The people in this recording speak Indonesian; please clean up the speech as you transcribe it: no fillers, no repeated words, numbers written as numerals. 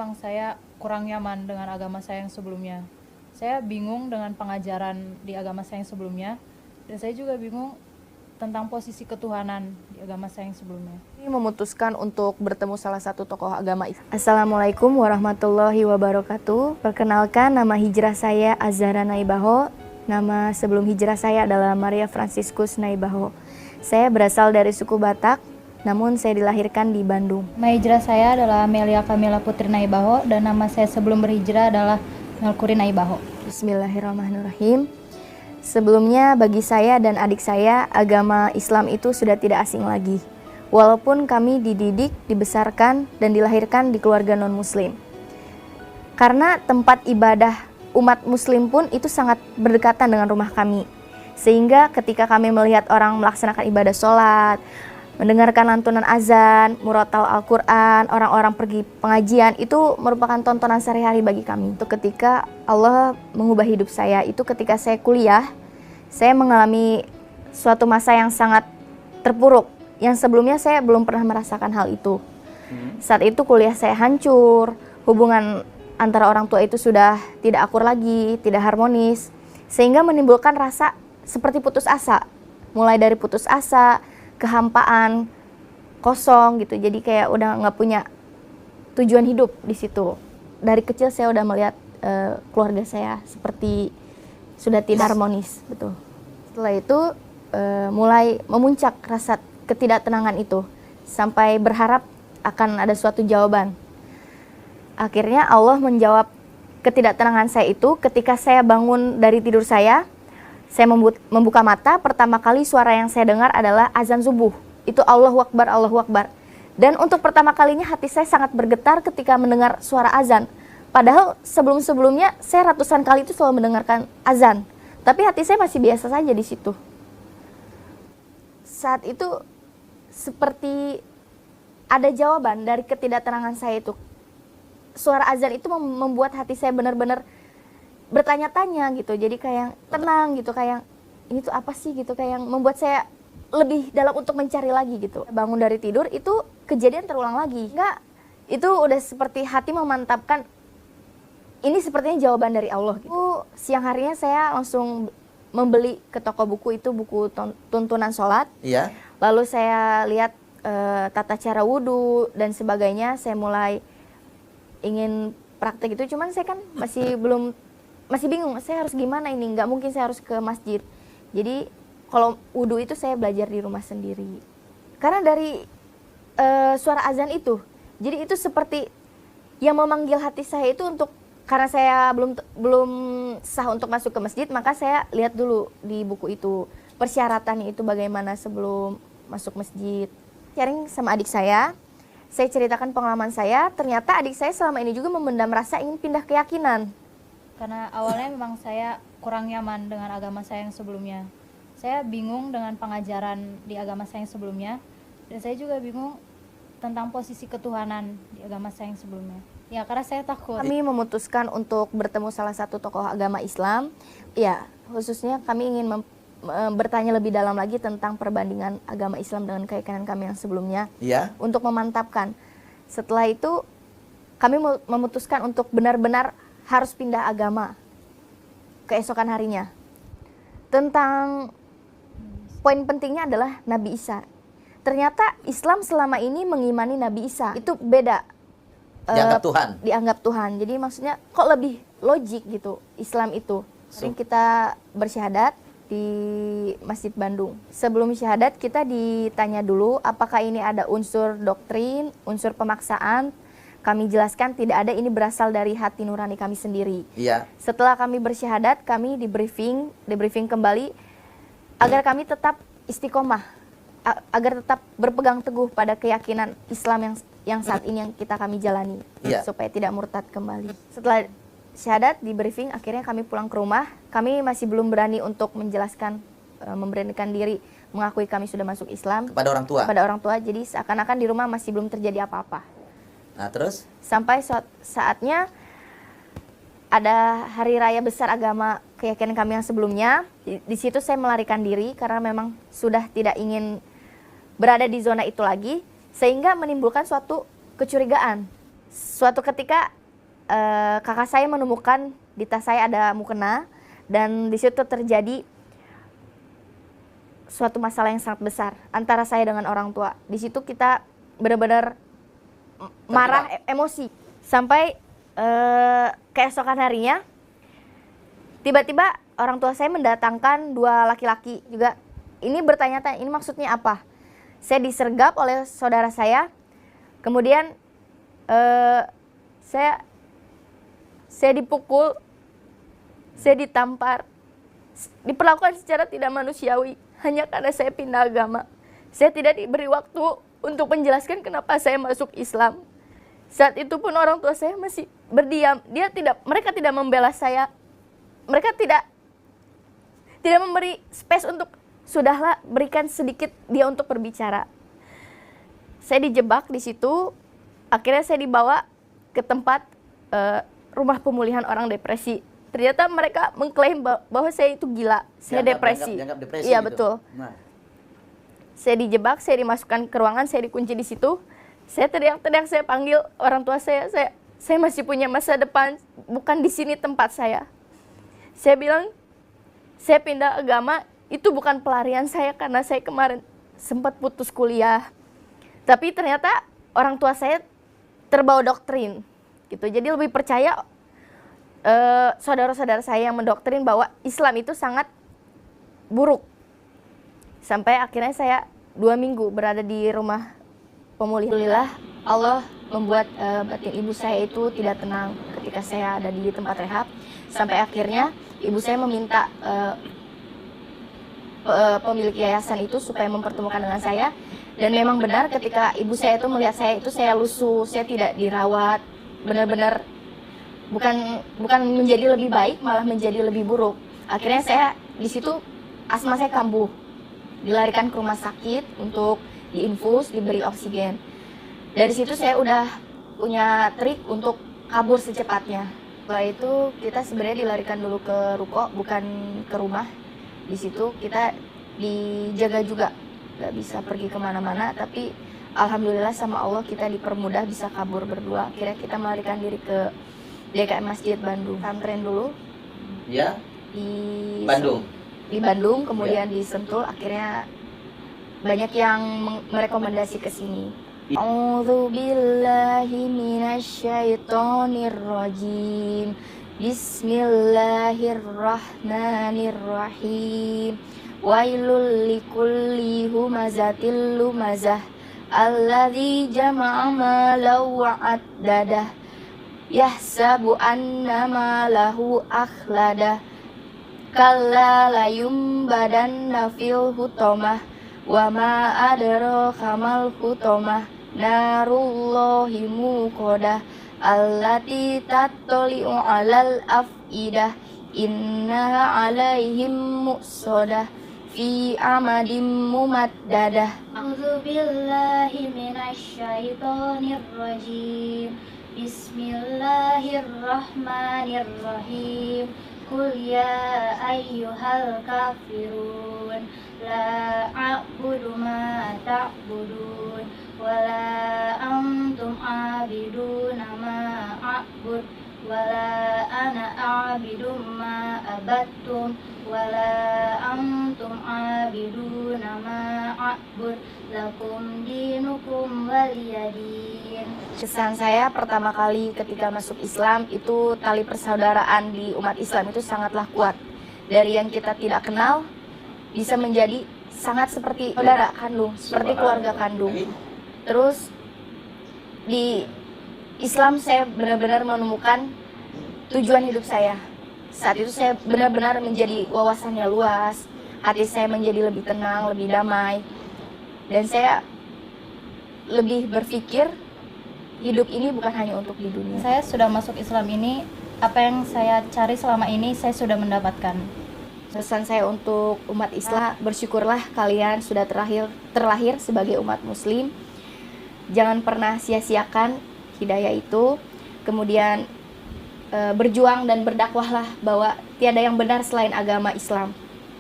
memang saya kurang nyaman dengan agama saya yang sebelumnya. Saya bingung dengan pengajaran di agama saya yang sebelumnya, dan saya juga bingung tentang posisi ketuhanan di agama saya yang sebelumnya. Ini memutuskan untuk bertemu salah satu tokoh agama. Assalamualaikum warahmatullahi wabarakatuh. Perkenalkan, nama hijrah saya Azhara Naibaho. Nama sebelum hijrah saya adalah Maria Franciscus Naibaho. Saya berasal dari suku Batak, namun saya dilahirkan di Bandung. Nama hijrah saya adalah Melia Kamila Putri Naibaho, dan nama saya sebelum berhijrah adalah Melkuri Naibaho. Bismillahirrahmanirrahim. Sebelumnya bagi saya dan adik saya, agama Islam itu sudah tidak asing lagi. Walaupun kami dididik, dibesarkan, dan dilahirkan di keluarga non-muslim. Karena tempat ibadah umat muslim pun itu sangat berdekatan dengan rumah kami. Sehingga ketika kami melihat orang melaksanakan ibadah sholat, mendengarkan lantunan azan, murotal Al-Quran, orang-orang pergi pengajian, itu merupakan tontonan sehari-hari bagi kami. Itu ketika Allah mengubah hidup saya, itu ketika saya kuliah, saya mengalami suatu masa yang sangat terpuruk, yang sebelumnya saya belum pernah merasakan hal itu. Saat itu kuliah saya hancur, hubungan antara orang tua itu sudah tidak akur lagi, tidak harmonis, sehingga menimbulkan rasa seperti putus asa. Mulai dari putus asa, kehampaan, kosong gitu. Jadi kayak udah nggak punya tujuan hidup di situ. Dari kecil saya udah melihat keluarga saya seperti sudah tidak harmonis, betul. Setelah itu mulai memuncak rasa ketidaktenangan itu sampai berharap akan ada suatu jawaban. Akhirnya Allah menjawab ketidaktenangan saya itu ketika saya bangun dari tidur saya membuka mata, pertama kali suara yang saya dengar adalah azan subuh. Itu Allahu Akbar, Allahu Akbar. Dan untuk pertama kalinya hati saya sangat bergetar ketika mendengar suara azan. Padahal sebelum-sebelumnya saya ratusan kali itu selalu mendengarkan azan. Tapi hati saya masih biasa saja di situ. Saat itu seperti ada jawaban dari ketidaktenangan saya itu. Suara azan itu membuat hati saya benar-benar bertanya-tanya gitu, jadi kayak tenang gitu, kayak ini tuh apa sih gitu, kayak membuat saya lebih dalam untuk mencari lagi gitu. Bangun dari tidur itu kejadian terulang lagi, enggak, itu udah seperti hati memantapkan ini sepertinya jawaban dari Allah gitu. Siang harinya saya langsung membeli ke toko buku itu buku tuntunan sholat. Iya. Lalu saya lihat tata cara wudhu dan sebagainya. Saya mulai ingin praktek itu, cuman saya kan masih bingung, saya harus gimana ini, nggak mungkin saya harus ke masjid. Jadi kalau wudhu itu saya belajar di rumah sendiri. Karena dari suara azan itu, jadi itu seperti yang memanggil hati saya itu untuk, karena saya belum sah untuk masuk ke masjid, maka saya lihat dulu di buku itu persyaratannya itu bagaimana sebelum masuk masjid. Sharing sama adik saya ceritakan pengalaman saya, ternyata adik saya selama ini juga memendam rasa ingin pindah keyakinan. Karena awalnya memang saya kurang nyaman dengan agama saya yang sebelumnya. Saya bingung dengan pengajaran di agama saya yang sebelumnya, dan saya juga bingung tentang posisi ketuhanan di agama saya yang sebelumnya. Ya, karena saya takut. Kami memutuskan untuk bertemu salah satu tokoh agama Islam. Ya, khususnya kami ingin bertanya lebih dalam lagi tentang perbandingan agama Islam dengan keyakinan kami yang sebelumnya. Iya. Untuk memantapkan. Setelah itu kami memutuskan untuk benar-benar harus pindah agama keesokan harinya. Tentang poin pentingnya adalah Nabi Isa. Ternyata Islam selama ini mengimani Nabi Isa. Itu beda. Dianggap Tuhan. Dianggap Tuhan. Jadi maksudnya kok lebih logik gitu Islam itu. Sering kita bersyahadat di Masjid Bandung. Sebelum syahadat kita ditanya dulu apakah ini ada unsur doktrin, unsur pemaksaan. Kami jelaskan tidak ada, ini berasal dari hati nurani kami sendiri. Iya. Setelah kami bersyahadat, kami di briefing kembali agar kami tetap istiqomah, agar tetap berpegang teguh pada keyakinan Islam yang saat ini yang kami jalani, Iya. supaya tidak murtad kembali. Setelah syahadat di briefing, akhirnya kami pulang ke rumah. Kami masih belum berani untuk menjelaskan, memberanikan diri, mengakui kami sudah masuk Islam Kepada orang tua. kepada orang tua. Jadi seakan-akan di rumah masih belum terjadi apa-apa. Nah, terus? Sampai saatnya ada hari raya besar agama keyakinan kami yang sebelumnya. Di situ saya melarikan diri karena memang sudah tidak ingin berada di zona itu lagi, sehingga menimbulkan suatu kecurigaan. Suatu ketika kakak saya menemukan di tas saya ada mukena, dan di situ terjadi suatu masalah yang sangat besar antara saya dengan orang tua. Di situ kita benar-benar marah, emosi, sampai keesokan harinya tiba-tiba orang tua saya mendatangkan 2 laki-laki juga. Ini bertanya-tanya, ini maksudnya apa? Saya disergap oleh saudara saya, kemudian saya dipukul, saya ditampar, diperlakukan secara tidak manusiawi hanya karena saya pindah agama. Saya tidak diberi waktu untuk menjelaskan kenapa saya masuk Islam. Saat itu pun orang tua saya masih berdiam. Mereka tidak membela saya. Mereka tidak memberi space untuk, sudahlah, berikan sedikit dia untuk berbicara. Saya dijebak di situ. Akhirnya saya dibawa ke tempat rumah pemulihan orang depresi. Ternyata mereka mengklaim bahwa saya itu gila, saya depresi. Dianggap depresi iya, gitu. betul. Nah. Saya dijebak, saya dimasukkan ke ruangan, saya dikunci di situ. Saya teriak-teriak, saya panggil orang tua saya masih punya masa depan, bukan di sini tempat saya. Saya bilang, saya pindah agama, itu bukan pelarian saya karena saya kemarin sempat putus kuliah. Tapi ternyata orang tua saya terbawa doktrin, gitu. Jadi lebih percaya saudara-saudara saya yang mendoktrin bahwa Islam itu sangat buruk. Sampai akhirnya saya 2 minggu berada di rumah pemulihan. Alhamdulillah, Allah membuat batin ibu saya itu tidak tenang ketika saya ada di tempat rehab. Sampai akhirnya ibu saya meminta pemilik yayasan itu supaya mempertemukan dengan saya. Dan memang benar ketika ibu saya itu melihat saya itu, saya lusuh, saya tidak dirawat, benar-benar bukan menjadi lebih baik, malah menjadi lebih buruk. Akhirnya saya di situ asma saya kambuh, dilarikan ke rumah sakit untuk diinfus, diberi oksigen. Dari situ saya udah punya trik untuk kabur secepatnya. Setelah itu kita sebenarnya dilarikan dulu ke ruko, bukan ke rumah. Di situ kita dijaga juga, nggak bisa pergi kemana-mana. Tapi alhamdulillah sama Allah kita dipermudah bisa kabur berdua. Akhirnya kita melarikan diri ke DKM Masjid Bandung, pesantren dulu. Ya. Di Bandung. Di Bandung, kemudian di Sentul. Akhirnya banyak yang merekomendasi ke sini. A'udzu billahi minasyaitonir rajim. Bismillahirrahmanirrahim. Wailul likulli humazatil lumazah alladzi jama'a malan wa 'addadah. Yahsabu anna malahu akhladah. Kalla layumbadanna fil hutamah. Wa ma adraka mal hutamah. Narullahi muqadah. Allati tattali'u 'alal afidah. Innaha 'alaihim muqsadah. Fi amadim mumaddadah. A'udzu billahi minasyaitonir rajim. Bismillahirrahmanirrahim. Qul ya ayyuhal kafirun la a'budu ma ta'budun wa la antum 'abiduna ma a'bud wa la ana a'bidu ma abattum wa la antum 'abiduna ma a'bud lakum dinukum waliyadin. Kesan saya pertama kali ketika masuk Islam itu tali persaudaraan di umat Islam itu sangatlah kuat. Dari yang kita tidak kenal bisa menjadi sangat seperti saudara kandung, seperti keluarga kandung. Terus di Islam saya benar-benar menemukan tujuan hidup saya. Saat itu saya benar-benar menjadi wawasannya luas, hati saya menjadi lebih tenang, lebih damai. Dan saya lebih berpikir hidup ini bukan hanya untuk di dunia. Saya sudah masuk Islam ini, apa yang saya cari selama ini saya sudah mendapatkan. Pesan saya untuk umat Islam, bersyukurlah kalian sudah terlahir sebagai umat muslim. Jangan pernah sia-siakan hidayah itu. Kemudian berjuang dan berdakwahlah bahwa tiada yang benar selain agama Islam.